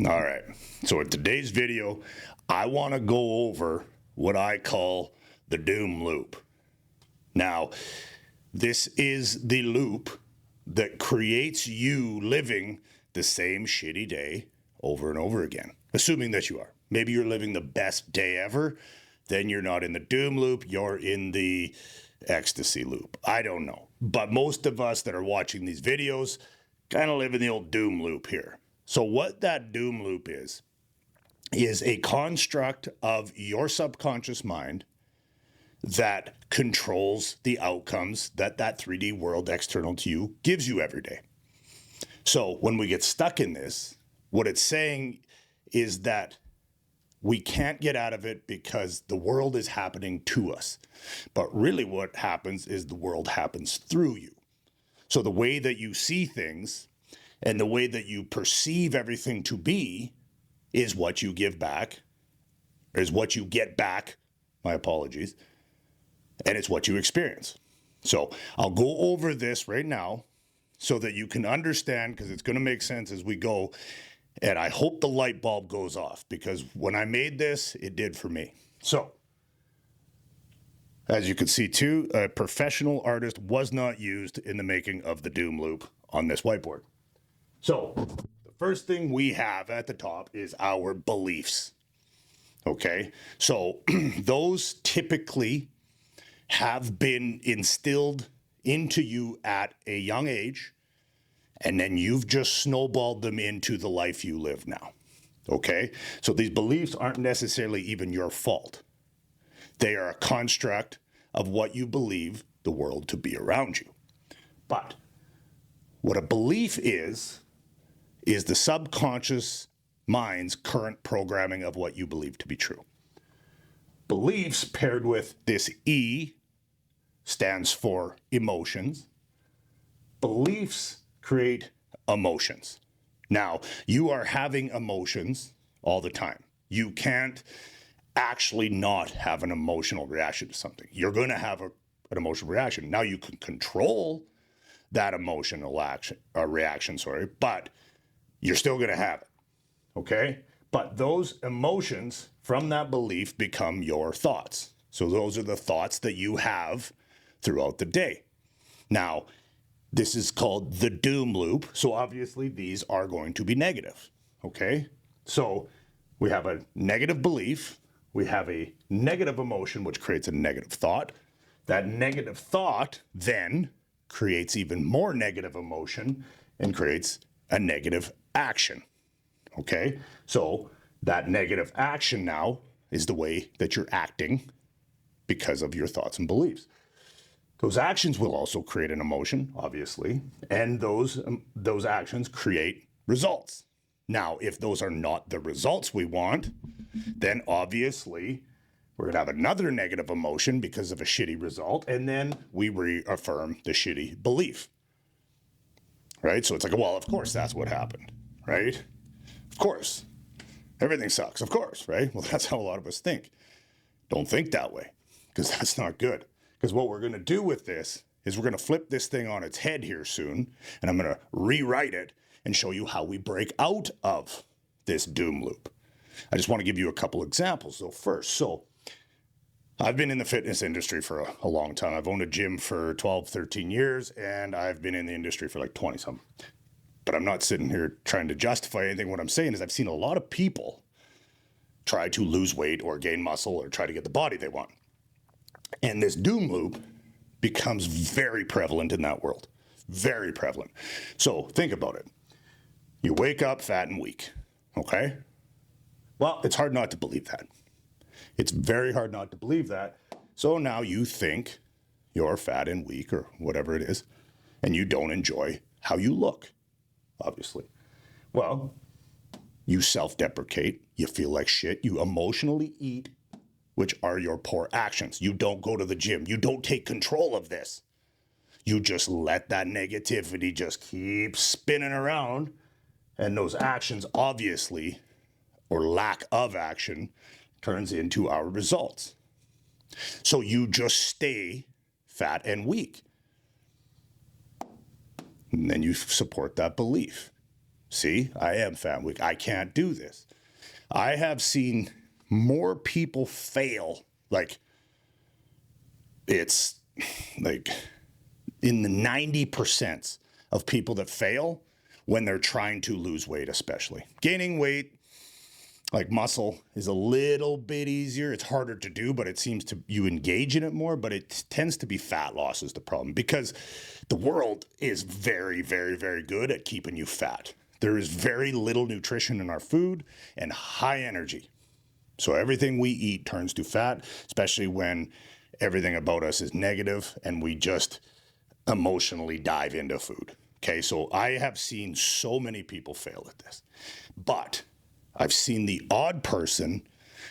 All right. So in today's video, I want to go over what I call the doom loop. Now, this is the loop that creates you living the same shitty day over and over again, assuming that you are. Maybe you're living the best day ever, then you're not in the doom loop, you're in the ecstasy loop. I don't know. But most of us that are watching these videos kind of live in the old doom loop here. So what that doom loop is a construct of your subconscious mind that controls the outcomes that 3D world external to you gives you every day. So when we get stuck in this, what it's saying is that we can't get out of it because the world is happening to us. But really what happens is the world happens through you. So the way that you see things and the way that you perceive everything to be is what you give back, is what you get back, my apologies, and it's what you experience. So I'll go over this right now so that you can understand, because it's going to make sense as we go, and I hope the light bulb goes off, because when I made this, it did for me. So, as you can see too, a professional artist was not used in the making of the doom loop on this whiteboard. So, the first thing we have at the top is our beliefs. Okay? So, those typically have been instilled into you at a young age, and then you've just snowballed them into the life you live now. Okay? So, these beliefs aren't necessarily even your fault. They are a construct of what you believe the world to be around you. But what a belief is the subconscious mind's current programming of what you believe to be true. Beliefs paired with this E stands for emotions. Beliefs create emotions. Now, you are having emotions all the time. You can't actually not have an emotional reaction to something. You're going to have an emotional reaction. Now, you can control that emotional reaction, but you're still going to have it, okay? But those emotions from that belief become your thoughts. So those are the thoughts that you have throughout the day. Now, this is called the doom loop. So obviously these are going to be negative, okay? So we have a negative belief. We have a negative emotion, which creates a negative thought. That negative thought then creates even more negative emotion and creates a negative action. Okay? So that negative action now is the way that you're acting because of your thoughts and beliefs. Those actions will also create an emotion, obviously, and those actions create results. Now, if those are not the results we want, then obviously we're going to have another negative emotion because of a shitty result, and then we reaffirm the shitty belief. Right? So it's like, well, of course that's what happened, right? Of course. Everything sucks, of course, right? Well, that's how a lot of us think. Don't think that way, because that's not good. Because what we're going to do with this is we're going to flip this thing on its head here soon, and I'm going to rewrite it and show you how we break out of this doom loop. I just want to give you a couple examples, though, first. So I've been in the fitness industry for a long time. I've owned a gym for 12, 13 years, and I've been in the industry for like 20-something. But I'm not sitting here trying to justify anything. What I'm saying is I've seen a lot of people try to lose weight or gain muscle or try to get the body they want. And this doom loop becomes very prevalent in that world. Very prevalent. So think about it. You wake up fat and weak, okay? Well, it's hard not to believe that. It's very hard not to believe that. So now you think you're fat and weak or whatever it is, and you don't enjoy how you look, obviously. Well, you self-deprecate, you feel like shit, you emotionally eat, which are your poor actions. You don't go to the gym. You don't take control of this. You just let that negativity just keep spinning around, and those actions obviously, or lack of action, turns into our results. So you just stay fat and weak. And then you support that belief. See, I am fat weak. I can't do this. I have seen more people fail. Like, it's like in the 90% of people that fail when they're trying to lose weight, especially. Gaining weight, like muscle, is a little bit easier. It's harder to do, but it seems to you engage in it more, but it tends to be fat loss is the problem because the world is very, very, very good at keeping you fat. There is very little nutrition in our food and high energy. So everything we eat turns to fat, especially when everything about us is negative and we just emotionally dive into food. Okay, so I have seen so many people fail at this, but I've seen the odd person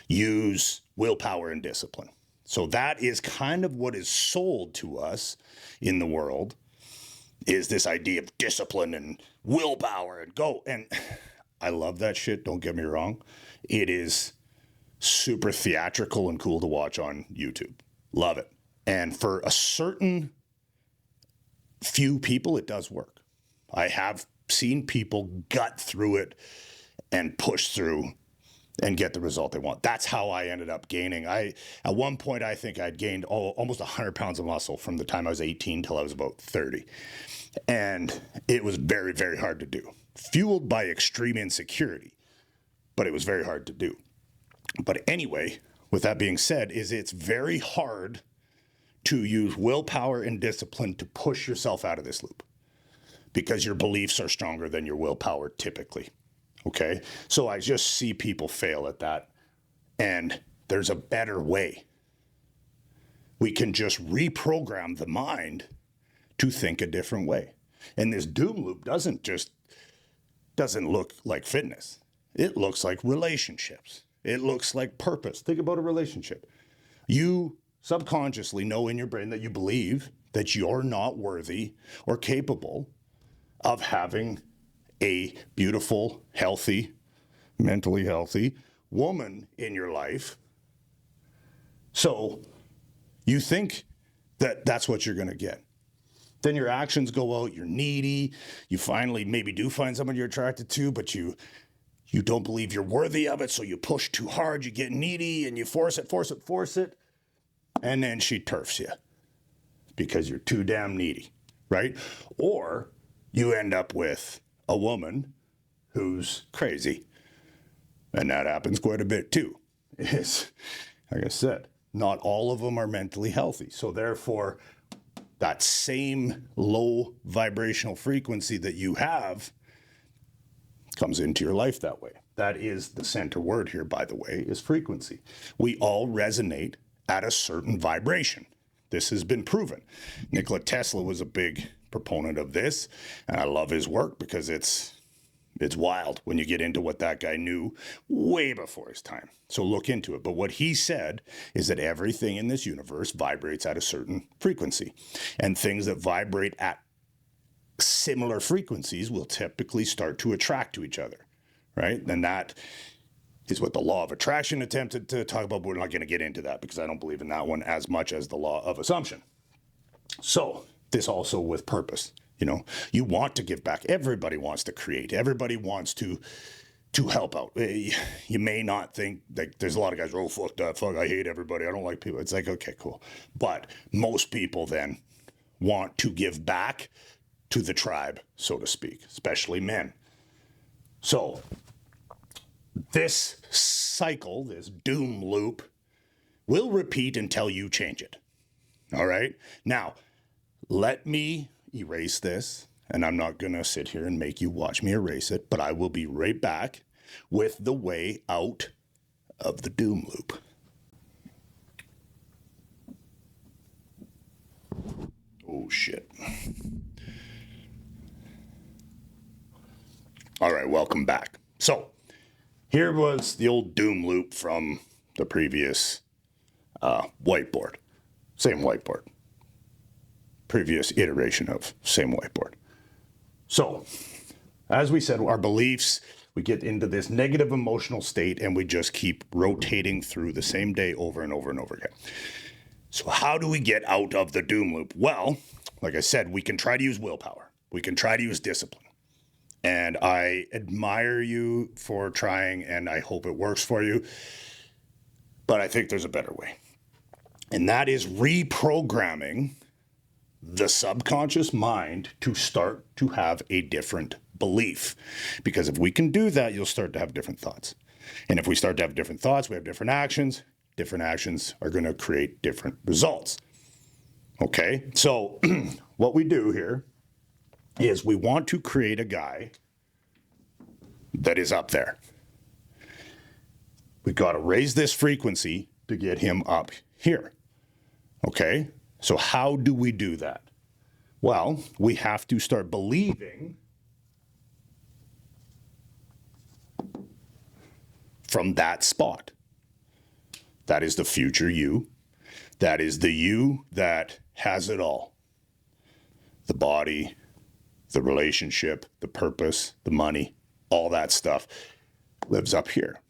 use willpower and discipline. So that is kind of what is sold to us in the world, is this idea of discipline and willpower and go. And I love that shit, don't get me wrong. It is super theatrical and cool to watch on YouTube. Love it. And for a certain few people, it does work. I have seen people gut through it and push through and get the result they want. That's how I ended up gaining. At one point, I think I'd gained almost 100 pounds of muscle from the time I was 18 till I was about 30. And it was very, very hard to do. Fueled by extreme insecurity, but it was very hard to do. But anyway, with that being said, it's very hard to use willpower and discipline to push yourself out of this loop because your beliefs are stronger than your willpower typically. Okay? So I just see people fail at that. And there's a better way. We can just reprogram the mind to think a different way. And this doom loop doesn't look like fitness. It looks like relationships. It looks like purpose. Think about a relationship. You subconsciously know in your brain that you believe that you're not worthy or capable of having a beautiful, healthy, mentally healthy woman in your life. So you think that that's what you're going to get. Then your actions go out, you're needy, you finally maybe do find someone you're attracted to, but you don't believe you're worthy of it, so you push too hard, you get needy, and you force it, and then she turfs you because you're too damn needy, right? Or you end up with a woman who's crazy, and that happens quite a bit too. It's, like I said, not all of them are mentally healthy, so therefore, that same low vibrational frequency that you have comes into your life that way. That is the center word here, by the way, is frequency. We all resonate at a certain vibration. This has been proven. Nikola Tesla was a big proponent of this, and I love his work because it's wild when you get into what that guy knew way before his time. So look into it. But what he said is that everything in this universe vibrates at a certain frequency, and things that vibrate at similar frequencies will typically start to attract to each other, right? And that is what the law of attraction attempted to talk about, but we're not going to get into that because I don't believe in that one as much as the law of assumption. So this also with purpose. You know, you want to give back. Everybody wants to create. Everybody wants to help out. You may not think, like, there's a lot of guys, oh, fuck that, fuck, I hate everybody, I don't like people. It's like, okay, cool. But most people then want to give back to the tribe, so to speak, especially men. So this cycle, this doom loop, will repeat until you change it. All right? Now, let me erase this, and I'm not going to sit here and make you watch me erase it, but I will be right back with the way out of the doom loop. Oh, shit. All right, welcome back. So, here was the old doom loop from the previous whiteboard. Same whiteboard. Previous iteration of same whiteboard. So, as we said, our beliefs, we get into this negative emotional state and we just keep rotating through the same day over and over and over again. So how do we get out of the doom loop? Well, like I said, we can try to use willpower. We can try to use discipline. And I admire you for trying, and I hope it works for you. But I think there's a better way. And that is reprogramming the subconscious mind to start to have a different belief. Because if we can do that, you'll start to have different thoughts. And if we start to have different thoughts, we have different actions. Different actions are going to create different results. Okay, so what we do here is we want to create a guy that is up there. We got to raise this frequency to get him up here. Okay, so how do we do that? Well, we have to start believing from that spot. That is the future you. That is the you that has it all. The body, the relationship, the purpose, the money, all that stuff lives up here.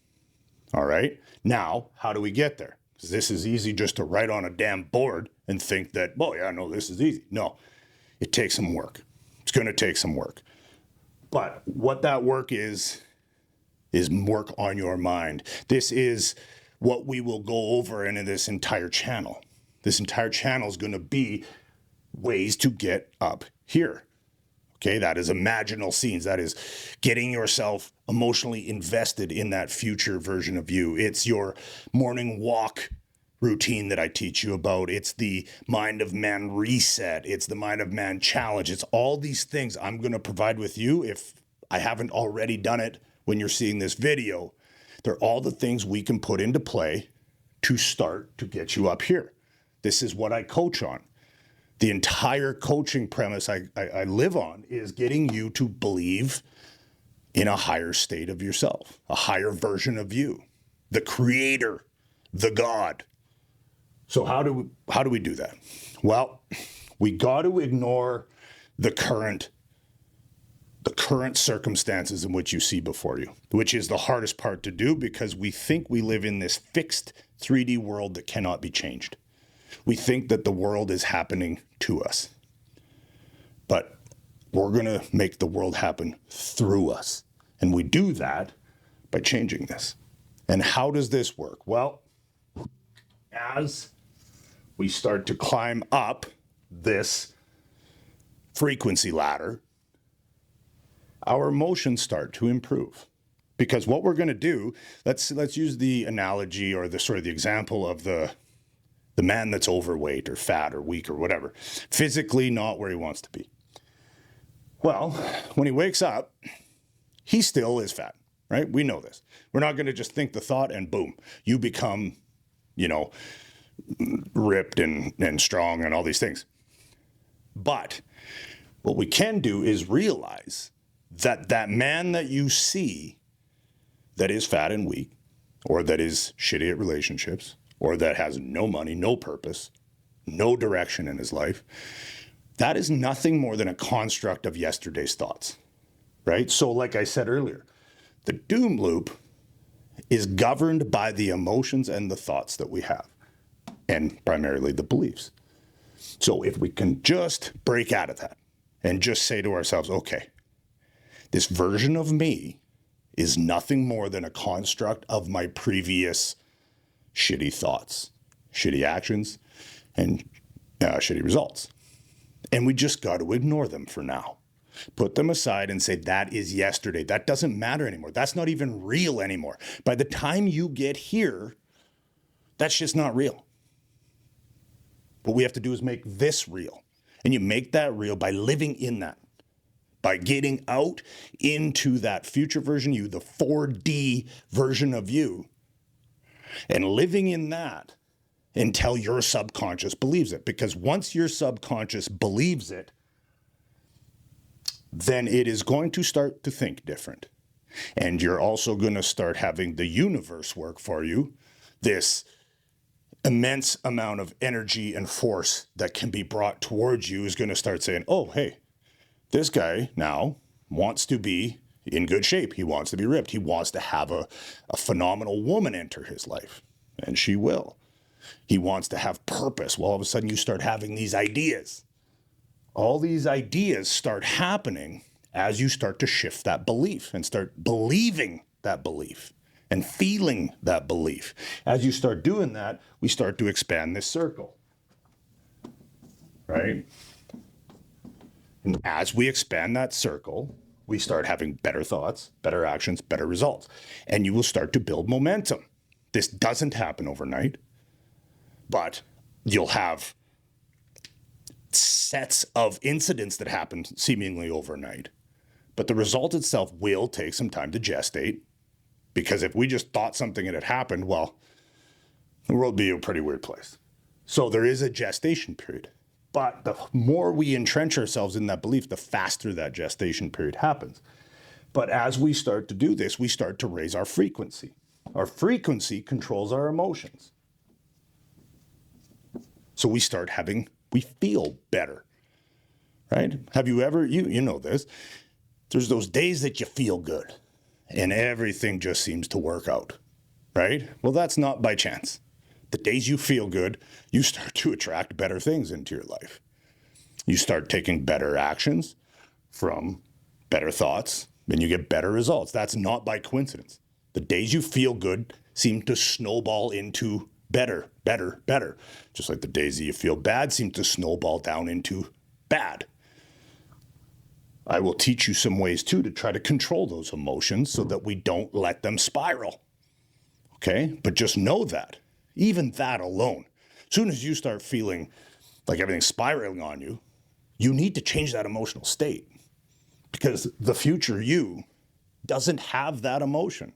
All right. Now, how do we get there? Because this is easy just to write on a damn board and think that, oh, yeah, no, this is easy. No, it takes some work. It's going to take some work. But what that work is work on your mind. This is what we will go over in this entire channel. This entire channel is going to be ways to get up here. Okay, that is imaginal scenes. That is getting yourself emotionally invested in that future version of you. It's your morning walk routine that I teach you about. It's the Mind of Man reset. It's the Mind of Man challenge. It's all these things I'm going to provide with you if I haven't already done it when you're seeing this video. They're all the things we can put into play to start to get you up here. This is what I coach on. The entire coaching premise I live on is getting you to believe in a higher state of yourself, a higher version of you, the creator, the God. So how do we do that? Well, we got to ignore the current circumstances in which you see before you, which is the hardest part to do because we think we live in this fixed 3D world that cannot be changed. We think that the world is happening to us, but we're going to make the world happen through us. And we do that by changing this. And how does this work? Well, as we start to climb up this frequency ladder, our emotions start to improve. Because what we're going to do, let's use the analogy or the sort of the example of the man that's overweight or fat or weak or whatever, physically not where he wants to be. Well, when he wakes up, he still is fat, right? We know this. We're not going to just think the thought and boom, you become, ripped and strong and all these things. But what we can do is realize that man that you see that is fat and weak, or that is shitty at relationships, or that has no money, no purpose, no direction in his life, that is nothing more than a construct of yesterday's thoughts, right? So like I said earlier, the doom loop is governed by the emotions and the thoughts that we have, and primarily the beliefs. So if we can just break out of that and just say to ourselves, okay, this version of me is nothing more than a construct of my previous shitty thoughts, shitty actions, and shitty results. And we just got to ignore them for now. Put them aside and say, that is yesterday. That doesn't matter anymore. That's not even real anymore. By the time you get here, that's just not real. What we have to do is make this real. And you make that real by living in that. By getting out into that future version of you, the 4D version of you, and living in that until your subconscious believes it. Because once your subconscious believes it, then it is going to start to think different. And you're also going to start having the universe work for you, this immense amount of energy and force that can be brought towards you is going to start saying, oh, hey, this guy now wants to be in good shape. He wants to be ripped. He wants to have a phenomenal woman enter his life, and she will. He wants to have purpose. Well, all of a sudden you start having these ideas. All these ideas start happening, as you start to shift that belief and start believing that belief and feeling that belief. As you start doing that, we start to expand this circle, right? And as we expand that circle, we start having better thoughts, better actions, better results, and you will start to build momentum. This doesn't happen overnight, but you'll have sets of incidents that happen seemingly overnight. But the result itself will take some time to gestate, because if we just thought something and it happened, well, the world would be a pretty weird place. So there is a gestation period. But the more we entrench ourselves in that belief, the faster that gestation period happens. But as we start to do this, we start to raise our frequency. Our frequency controls our emotions. So we feel better, right? Have you ever, you know this, there's those days that you feel good and everything just seems to work out, right? Well, that's not by chance. The days you feel good, you start to attract better things into your life. You start taking better actions from better thoughts, and you get better results. That's not by coincidence. The days you feel good seem to snowball into better. Just like the days that you feel bad seem to snowball down into bad. I will teach you some ways too to try to control those emotions so that we don't let them spiral. Okay? But just know that. Even that alone, as soon as you start feeling like everything's spiraling on you, you need to change that emotional state, because the future you doesn't have that emotion.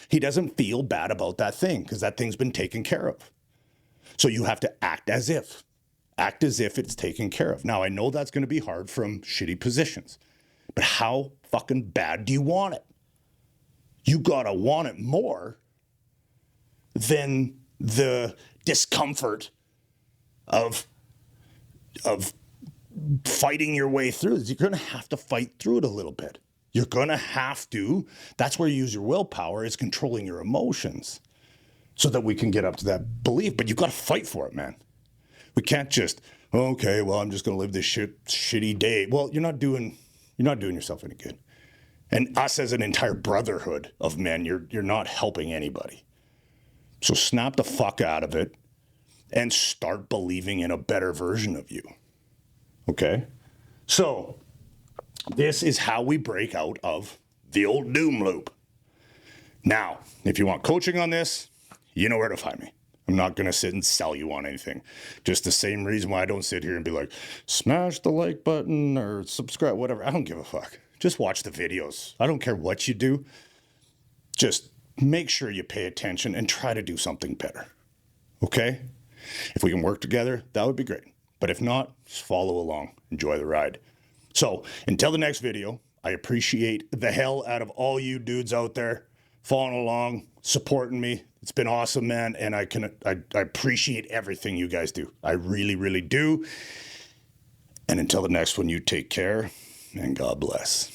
He doesn't feel bad about that thing because that thing's been taken care of. So you have to act as if it's taken care of. Now, I know that's going to be hard from shitty positions, but how fucking bad do you want it? You gotta want it more than the discomfort of fighting your way through this. You're going to have to fight through it a little bit. You're going to have to. That's where you use your willpower, is controlling your emotions so that we can get up to that belief. But you've got to fight for it, man. We can't just, okay, well, I'm just going to live this shitty day. Well, you're not doing yourself any good. And us as an entire brotherhood of men, you're not helping anybody. So snap the fuck out of it and start believing in a better version of you. Okay? So this is how we break out of the old doom loop. Now, if you want coaching on this, you know where to find me. I'm not going to sit and sell you on anything. Just the same reason why I don't sit here and be like, smash the like button or subscribe, whatever. I don't give a fuck. Just watch the videos. I don't care what you do. Just make sure you pay attention and try to do something better. Okay? If we can work together, that would be great. But if not, just follow along. Enjoy the ride. So until the next video, I appreciate the hell out of all you dudes out there following along, supporting me. It's been awesome, man. And I appreciate everything you guys do. I really, really do. And until the next one, you take care and God bless.